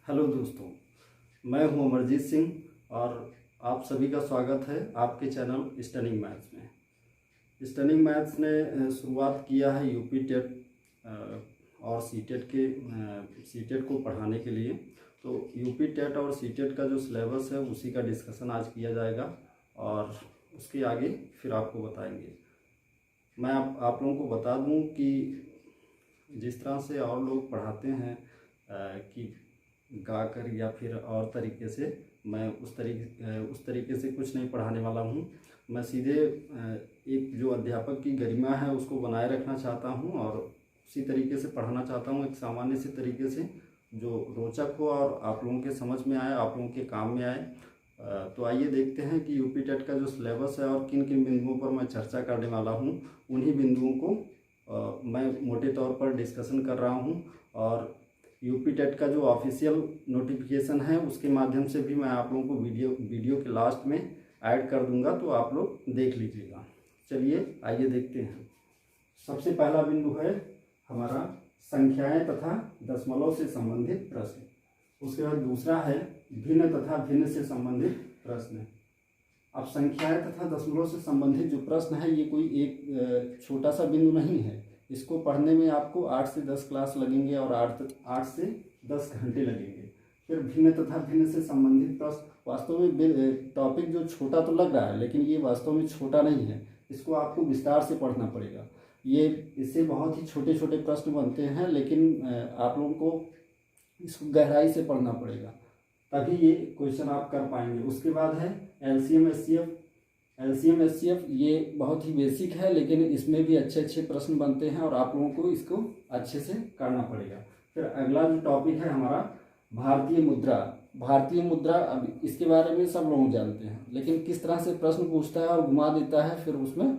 Hello दोस्तों, मैं हूं अमरजीत सिंह और आप सभी का स्वागत है आपके चैनल स्टनिंग मैथ्स में। स्टनिंग मैथ्स ने शुरुआत किया है यूपी टेट और सीटेट को पढ़ाने के लिए। तो यूपी टेट और सीटेट का जो सिलेबस है उसी का डिस्कशन आज किया जाएगा और उसके आगे फिर आपको बताएंगे। मैं आप लोगों को बता दूं कि जिस तरह से और लोग पढ़ाते हैं कि गाकर या फिर और तरीके से, मैं उस तरीके से कुछ नहीं पढ़ाने वाला हूँ। मैं सीधे एक जो अध्यापक की गरिमा है उसको बनाए रखना चाहता हूँ और उसी तरीके से पढ़ाना चाहता हूँ, एक सामान्य से तरीके से जो रोचक हो और आप लोगों के समझ में आए, आप लोगों के काम में आए। तो आइए देखते हैं कि यूपी टेट का जो सिलेबस है और किन किन बिंदुओं पर मैं चर्चा करने वाला हूँ, उन्हीं बिंदुओं को मैं मोटे तौर पर डिस्कशन कर रहा हूँ। और यूपी टेट का जो ऑफिशियल नोटिफिकेशन है उसके माध्यम से भी मैं आप लोगों को वीडियो के लास्ट में ऐड कर दूंगा, तो आप लोग देख लीजिएगा। चलिए आइए देखते हैं। सबसे पहला बिंदु है हमारा संख्याएं तथा दशमलव से संबंधित प्रश्न। उसके बाद दूसरा है भिन्न तथा भिन्न से संबंधित प्रश्न। अब संख्याएं तथा दशमलव से संबंधित जो प्रश्न है ये कोई एक छोटा सा बिंदु नहीं है। इसको पढ़ने में आपको 8 से 10 क्लास लगेंगे और 8 से 10 घंटे लगेंगे। फिर भिन्न तथा भिन्न से संबंधित प्रश्न, वास्तव में टॉपिक जो छोटा तो लग रहा है लेकिन ये वास्तव में छोटा नहीं है। इसको आपको विस्तार से पढ़ना पड़ेगा। इससे बहुत ही छोटे छोटे प्रश्न बनते हैं, लेकिन आप लोगों को इसको गहराई से पढ़ना पड़ेगा, तभी ये क्वेश्चन आप कर पाएंगे। उसके बाद है एलसीएम एचसीएफ। ये बहुत ही बेसिक है, लेकिन इसमें भी अच्छे अच्छे प्रश्न बनते हैं और आप लोगों को इसको अच्छे से करना पड़ेगा। फिर अगला जो टॉपिक है हमारा भारतीय मुद्रा। अब इसके बारे में सब लोग जानते हैं, लेकिन किस तरह से प्रश्न पूछता है और घुमा देता है, फिर उसमें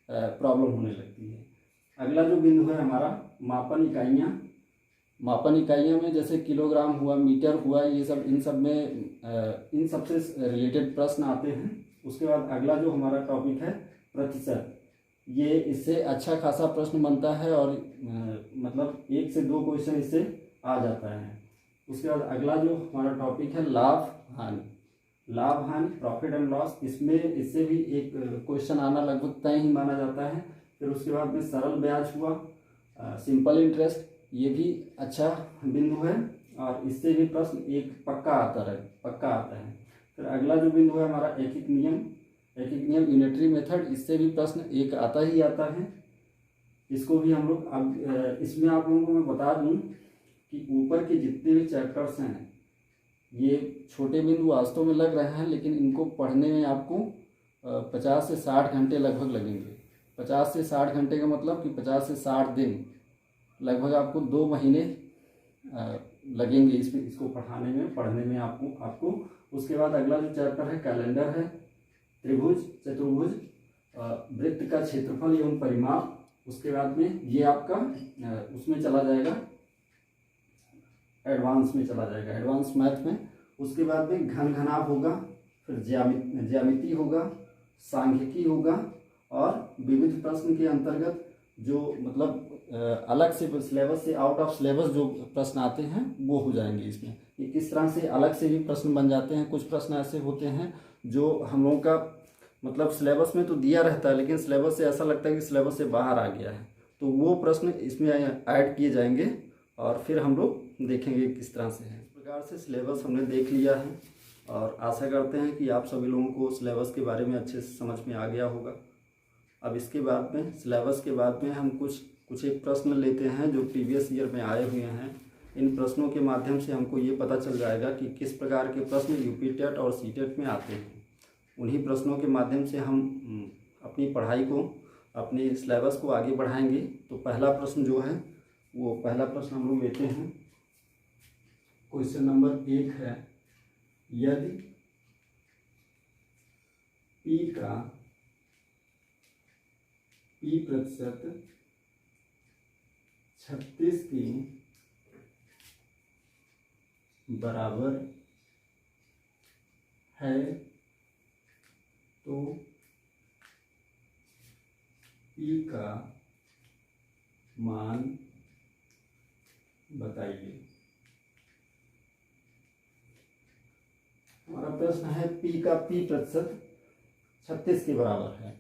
प्रॉब्लम होने लगती है। अगला जो बिंदु है हमारा मापन इकाइयाँ में जैसे किलोग्राम हुआ, मीटर हुआ, ये सब इन सब से रिलेटेड प्रश्न आते हैं। उसके बाद अगला जो हमारा टॉपिक है प्रतिशत, ये इससे अच्छा खासा प्रश्न बनता है और मतलब 1 से 2 क्वेश्चन इससे आ जाता है। उसके बाद अगला जो हमारा टॉपिक है लाभ हानि प्रॉफिट एंड लॉस, इससे भी एक क्वेश्चन आना लगभग तय ही माना जाता है। फिर उसके बाद में सरल ब्याज हुआ, सिंपल इंटरेस्ट, ये भी अच्छा बिंदु है और इससे भी प्रश्न एक पक्का आता है। फिर अगला जो बिंदु है हमारा एकिक नियम यूनिटरी मेथड, इससे भी प्रश्न एक आता है। इसको भी हम लोग अब इसमें आप लोगों को मैं बता दूं कि ऊपर के जितने भी चैप्टर्स हैं ये छोटे बिंदु वास्तव में लग रहे हैं, लेकिन इनको पढ़ने में आपको 50 से 60 घंटे लगभग लगेंगे। 50 से 60 घंटे का मतलब कि 50 से 60 दिन, लगभग आपको 2 महीने लगेंगे इसको पढ़ने में आपको। उसके बाद अगला जो चैप्टर है कैलेंडर है, त्रिभुज चतुर्भुज, वृत्त का क्षेत्रफल एवं परिमाप। उसके बाद में ये आपका उसमें चला जाएगा, एडवांस मैथ में। उसके बाद में घनाभ होगा, फिर ज्यामिति होगा, सांख्यिकी होगा और विविध प्रश्न के अंतर्गत जो मतलब अलग से सिलेबस से आउट ऑफ सिलेबस जो प्रश्न आते हैं वो हो जाएंगे इसमें। ये किस तरह से अलग से भी प्रश्न बन जाते हैं। कुछ प्रश्न ऐसे होते हैं जो हम लोगों का मतलब सिलेबस में तो दिया रहता है, लेकिन सिलेबस से ऐसा लगता है कि सिलेबस से बाहर आ गया है, तो वो प्रश्न इसमें ऐड किए जाएंगे और फिर हम लोग देखेंगे किस तरह से है। इस प्रकार से सिलेबस हमने देख लिया है और आशा करते हैं कि आप सभी लोगों को सिलेबस के बारे में अच्छे से समझ में आ गया होगा। अब इसके बाद में सिलेबस के बाद में हम कुछ एक प्रश्न लेते हैं जो प्रीवियस ईयर में आए हुए हैं। इन प्रश्नों के माध्यम से हमको ये पता चल जाएगा कि किस प्रकार के प्रश्न यूपी टेट और सीटेट में आते हैं। उन्हीं प्रश्नों के माध्यम से हम अपनी पढ़ाई को, अपने सिलेबस को आगे बढ़ाएंगे। तो पहला प्रश्न जो है वो पहला प्रश्न हम लोग लेते हैं। क्वेश्चन नंबर 1 है, यदि P% 36 के बराबर है तो P का मान बताइए। प्रश्न है पी का पी प्रतिशत 36 के बराबर है,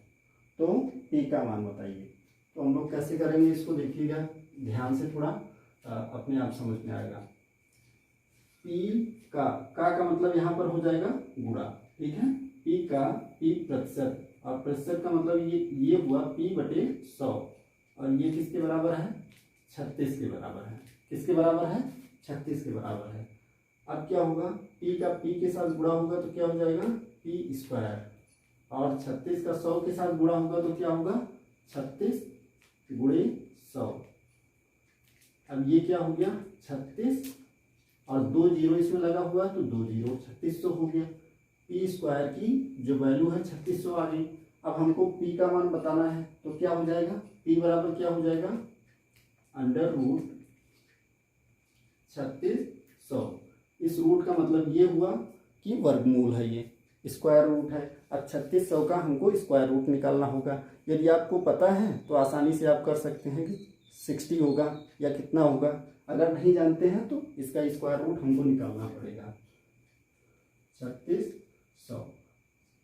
तो पी का मान बताइए। तो हम लोग कैसे करेंगे इसको देखिएगा ध्यान से, थोड़ा अपने आप समझ में आएगा। पी का मतलब यहाँ पर हो जाएगा गुणा, ठीक है। पी का पी प्रतिशत, और प्रतिशत का मतलब ये हुआ पी बटे 100, और ये किसके बराबर है? 36 के बराबर है। किसके बराबर है? 36 के बराबर है। अब क्या होगा, पी का पी के साथ गुणा होगा तो क्या हो जाएगा? पी स्क्वायर, और 36 का 100 के साथ गुणा होगा तो क्या होगा? 36 गुणे 100। अब ये क्या हो गया? 36, और 2 जीरो इसमें लगा हुआ है तो 2 जीरो 3600 हो गया। पी स्क्वायर की जो वैल्यू है 3600 आ गई। अब हमको पी का मान बताना है तो क्या हो जाएगा? पी बराबर क्या हो जाएगा? Under root 3600। इस रूट का मतलब ये हुआ कि वर्गमूल है, ये स्क्वायर रूट है। अब 3600 का हमको स्क्वायर रूट निकालना होगा। यदि आपको पता है तो आसानी से आप कर सकते हैं कि 60 होगा या कितना होगा। अगर नहीं जानते हैं तो इसका स्क्वायर रूट हमको निकालना पड़ेगा 3600।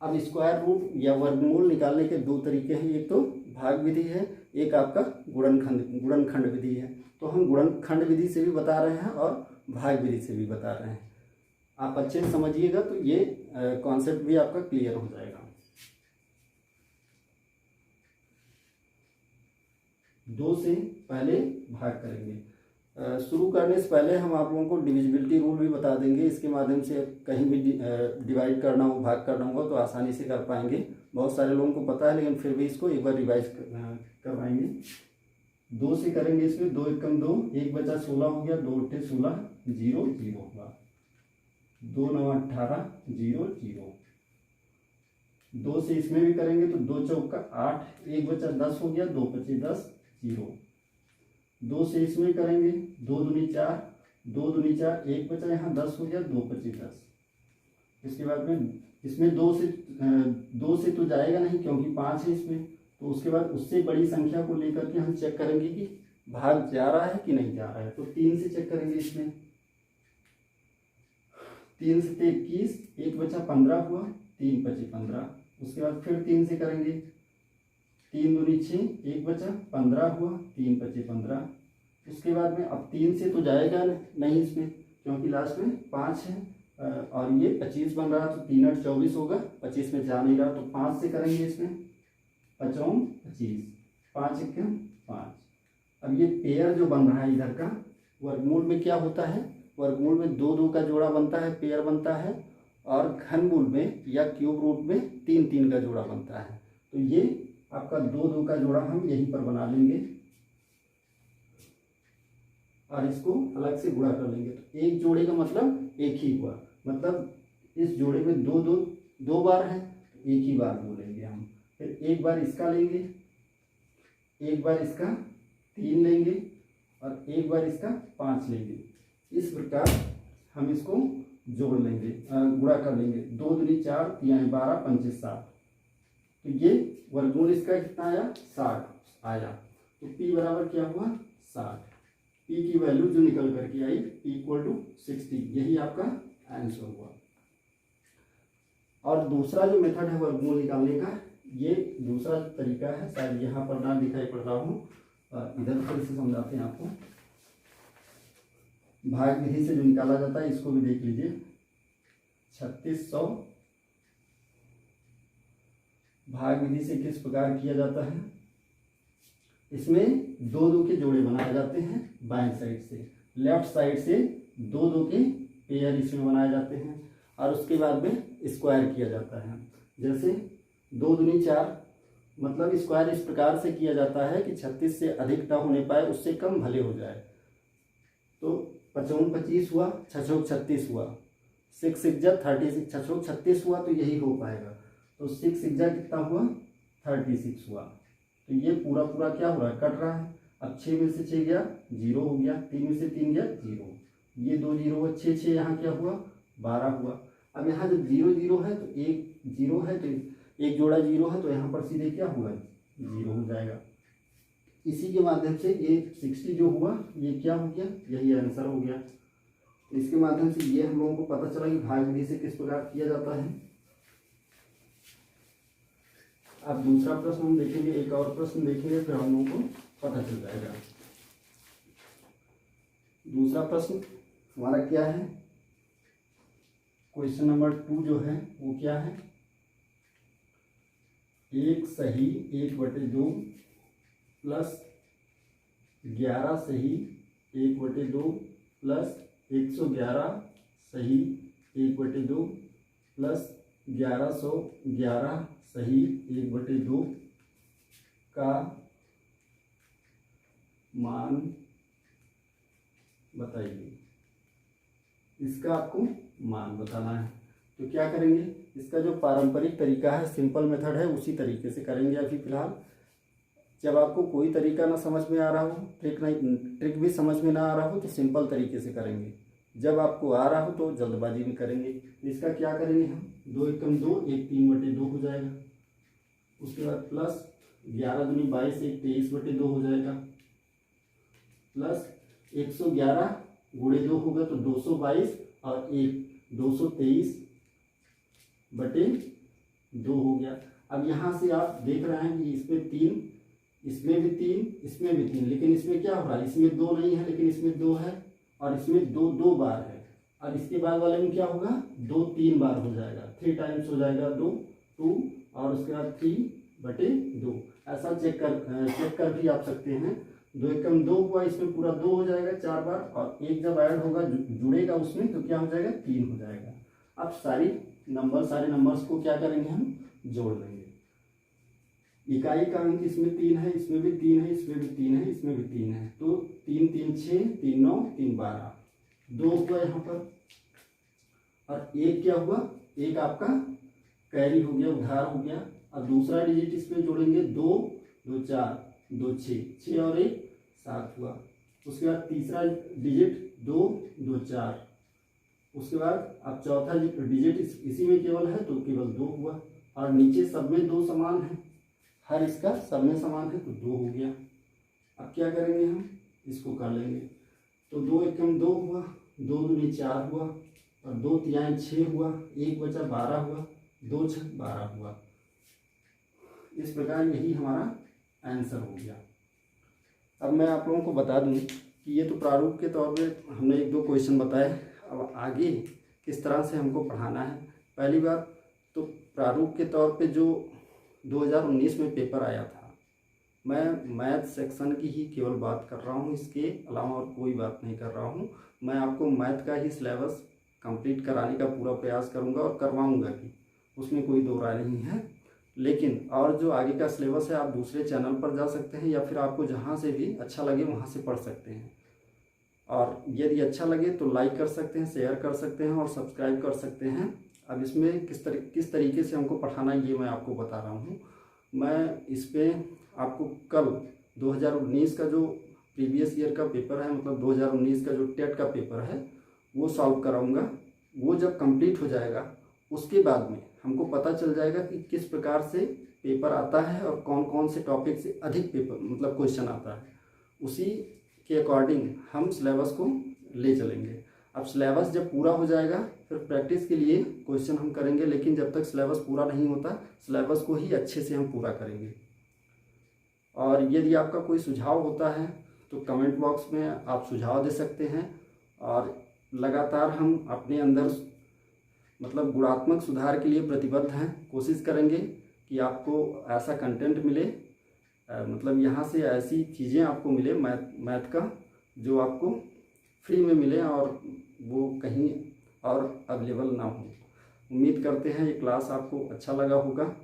अब स्क्वायर रूट या वर्गमूल निकालने के दो तरीके हैं, एक तो भाग विधि है, एक आपका गुणनखंड विधि है। तो हम गुणनखंड विधि से भी बता रहे हैं और भाग विधि से भी बता रहे हैं। आप अच्छे से समझिएगा तो ये कॉन्सेप्ट भी आपका क्लियर हो जाएगा। 2 से पहले भाग करेंगे। शुरू करने से पहले हम आप लोगों को डिविजिबिलिटी रूल भी बता देंगे। इसके माध्यम से कहीं भी डिवाइड करना हो, भाग करना होगा तो आसानी से कर पाएंगे। बहुत सारे लोगों को पता है, लेकिन फिर भी इसको एक बार रिवाइज करवाएंगे। 2 से करेंगे इसमें, 2 एकम 2, 1 बचा 16 हो गया, 2 अट्ठे 16, 0 0 होगा, 2 9 18, 0 0। 2 से इसमें भी करेंगे तो 2 चौका 8, 1 बचा 10 हो गया, 2 पचे 10, 0। 2 से इसमें करेंगे, 2 दूनी 4, 2 दूनी 4, 1 बचा यहाँ 10 हो गया, 2 पचे 10। इसके बाद में इसमें 2 से तो जाएगा नहीं क्योंकि 5 है इसमें, तो उसके बाद उससे बड़ी संख्या को लेकर के हम चेक करेंगे कि भाग जा रहा है कि नहीं जा रहा है। तो 3 से चेक करेंगे इसमें, 3 से 21, 1 बचा 15 हुआ, 3 पचे 15। उसके बाद फिर 3 से करेंगे, 3 दूनी 6, 1 बचा 15 हुआ, 3 पचे 15। उसके बाद में अब 3 से तो जाएगा नहीं इसमें क्योंकि लास्ट में 5 है, और ये 25 बन रहा तो 3 8 24 होगा, 25 में जा नहीं रहा तो 5 से करेंगे इसमें, 5 25, 5 1 5। अब ये पेयर जो बन रहा है इधर का, वर्गमूल में क्या होता है? वर्गमूल में 2 2 का जोड़ा बनता है, पेयर बनता है, और घनमूल में या क्यूब रूट में 3 3 का जोड़ा बनता है। तो ये आपका 2 2 का जोड़ा हम यहीं पर बना लेंगे और इसको अलग से गुणा कर लेंगे। तो एक जोड़े का मतलब एक ही हुआ, मतलब इस जोड़े में 2 2 2 बार है, एक ही बार बोलेंगे हम। फिर एक बार इसका लेंगे, एक बार इसका 3 लेंगे, और एक बार इसका 5 लेंगे। इस प्रकार हम इसको जोड़ लेंगे, गुणा कर लेंगे। 2 दूनी 4, 3 12, 5 7। तो ये वर्गमूल इसका कितना आया? 60 आया। तो P बराबर क्या हुआ? 60। P की वैल्यू जो निकल करके आई P = 60, यही आपका आंसर हुआ। और दूसरा जो मेथड है वर्गमूल निकालने का, ये दूसरा तरीका है, शायद यहाँ पर ना दिखाई पड़ रहा हूँ, इधर फिर से समझाते हैं आपको। भाग विधि से जो निकाला जाता है इसको भी देख लीजिए। 3600 भाग विधि से किस प्रकार किया जाता है? इसमें 2 2 के जोड़े बनाए जाते हैं बाएं साइड से, लेफ्ट साइड से 2 2 के पेयर इसमें बनाए जाते हैं, और उसके बाद में स्क्वायर किया जाता है। जैसे 2 दूनी 4, मतलब स्क्वायर इस प्रकार से किया जाता है कि 36 से अधिक ना होने पाए, उससे कम भले हो जाए। तो 55 25 हुआ, 6 36 हुआ, 6 6 36, 6 36 हुआ तो यही हो पाएगा। तो 6 6 कितना हुआ? 36 हुआ। तो ये पूरा पूरा क्या हो रहा है? कट रहा है। अब 6 में से 6 गया, 0 हो गया, 3 में से 3 गया, 0। ये 2 0 हुआ, 6 6 यहाँ क्या हुआ? 12 हुआ। अब यहाँ जब 0 0 है तो एक 0 है, तो एक जोड़ा 0 है, तो यहाँ पर सीधे क्या हुआ? 0 हो जाएगा। इसी के माध्यम से ये 60 जो हुआ ये क्या हो गया? यही आंसर हो गया। तो इसके माध्यम से ये हम लोगों को पता चला कि भाग विधि से किस प्रकार किया जाता है। अब दूसरा प्रश्न हम देखेंगे, एक और प्रश्न देखेंगे, फिर हम लोगों को पता चल जाएगा। दूसरा प्रश्न हमारा क्या है, क्वेश्चन नंबर 2 जो है वो क्या है, 1 सही 1/2 प्लस 11 सही 1/2 प्लस 111 सही 1/2 प्लस 1111 सही 1/2 का मान बताइए। इसका आपको मान बताना है। तो क्या करेंगे, इसका जो पारंपरिक तरीका है, सिंपल मेथड है, उसी तरीके से करेंगे अभी फिलहाल। जब आपको कोई तरीका ना समझ में आ रहा हो, ट्रिक भी समझ में ना आ रहा हो, तो सिंपल तरीके से करेंगे। जब आपको आ रहा हो तो जल्दबाजी में करेंगे। इसका क्या करेंगे हम, 2 एकम 2, 1 3/2 हो जाएगा। उसके बाद प्लस 11 दूनी 22, 1 23/2 हो जाएगा। प्लस 111 गुणे 2 होगा तो 222 और 1 223/2 हो गया। अब यहाँ से आप देख रहे हैं कि इसमें 3, इसमें भी 3, इसमें भी 3, लेकिन इसमें क्या हो रहा है, इसमें 2 नहीं है, लेकिन इसमें 2 है, और इसमें 2 बार है। अब इसके बाद वाले में क्या होगा, 2 3 बार हो जाएगा, 3 टाइम्स हो जाएगा 2 और उसके बाद 3/2। ऐसा चेक कर भी आप सकते हैं। 2 एकम 2 हुआ, इसमें पूरा 2 हो जाएगा 4 बार, और 1 जब ऐड होगा जुड़ेगा उसमें तो क्या हो जाएगा, 3 हो जाएगा। अब सारे नंबर्स को क्या करेंगे, हम जोड़ देंगे। इकाई का अंक इसमें 3 है, इसमें भी 3 है, इसमें भी 3 है, इसमें भी 3 है, तो 3 3 6, 3 9, 3 12, 2 हुआ यहाँ पर। और 1 क्या हुआ, 1 आपका कैरी हो गया, उधार हो गया। अब दूसरा डिजिट इसमें जोड़ेंगे, 2 2 4 2 6, 6 और 1 7 हुआ। उसके बाद तीसरा डिजिट 2 2 4। उसके बाद अब चौथा डिजिट इसी में केवल है तो केवल 2 हुआ, और नीचे सब में 2 समान है, हर इसका सब में समान है तो 2 हो गया। अब क्या करेंगे, हम इसको कर लेंगे। तो 2 एकम 2 हुआ, 2 दूनी 4 हुआ, और 2 तिहाई 6 हुआ, 1 बचा 12 हुआ, 2 6 12 हुआ। इस प्रकार यही हमारा आंसर हो गया। अब मैं आप लोगों को बता दूं कि ये तो प्रारूप के तौर पे हमने 1 2 क्वेश्चन बताए। अब आगे किस तरह से हमको पढ़ाना है, पहली बात तो प्रारूप के तौर पे जो 2019 में पेपर आया था, मैं मैथ सेक्शन की ही केवल बात कर रहा हूँ, इसके अलावा और कोई बात नहीं कर रहा हूँ। मैं आपको मैथ का ही सिलेबस कंप्लीट कराने का पूरा प्रयास करूँगा और करवाऊँगा भी, उसमें कोई दो राय नहीं है। लेकिन और जो आगे का सिलेबस है, आप दूसरे चैनल पर जा सकते हैं, या फिर आपको जहाँ से भी अच्छा लगे वहाँ से पढ़ सकते हैं। और यदि अच्छा लगे तो लाइक कर सकते हैं, शेयर कर सकते हैं और सब्सक्राइब कर सकते हैं। अब इसमें किस तरीके से हमको पढ़ाना है ये मैं आपको बता रहा हूँ। मैं इस पर आपको कल 2019 का जो प्रीवियस ईयर का पेपर है, मतलब 2019 का जो टेट का पेपर है, वो सॉल्व कराऊंगा। वो जब कंप्लीट हो जाएगा उसके बाद में हमको पता चल जाएगा कि किस प्रकार से पेपर आता है और कौन कौन से टॉपिक से अधिक पेपर मतलब क्वेश्चन आता है। उसी के अकॉर्डिंग हम सिलेबस को ले चलेंगे। अब सिलेबस जब पूरा हो जाएगा फिर प्रैक्टिस के लिए क्वेश्चन हम करेंगे, लेकिन जब तक सिलेबस पूरा नहीं होता सिलेबस को ही अच्छे से हम पूरा करेंगे। और यदि आपका कोई सुझाव होता है तो कमेंट बॉक्स में आप सुझाव दे सकते हैं। और लगातार हम अपने अंदर मतलब गुणात्मक सुधार के लिए प्रतिबद्ध हैं। कोशिश करेंगे कि आपको ऐसा कंटेंट मिले, मतलब यहाँ से ऐसी चीज़ें आपको मिले मैथ का जो आपको फ्री में मिले और वो कहीं और अवेलेबल ना हो। उम्मीद करते हैं ये क्लास आपको अच्छा लगा होगा,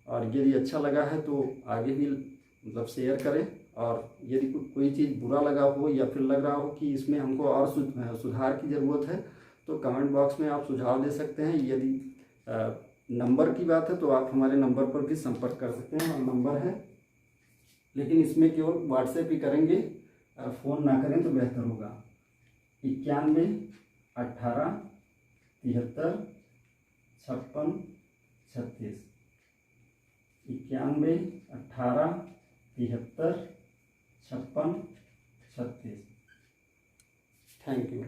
और यदि अच्छा लगा है तो आगे भी मतलब शेयर करें। और यदि कोई चीज़ बुरा लगा हो या फिर लग रहा हो कि इसमें हमको और सुधार की ज़रूरत है तो कमेंट बॉक्स में आप सुझाव दे सकते हैं। यदि नंबर की बात है तो आप हमारे नंबर पर भी संपर्क कर सकते हैं, और नंबर है, लेकिन इसमें केवल व्हाट्सएप ही करेंगे, फ़ोन ना करें तो बेहतर होगा। 91 18 73 56 36, 91 18 73 56 36। Thank you.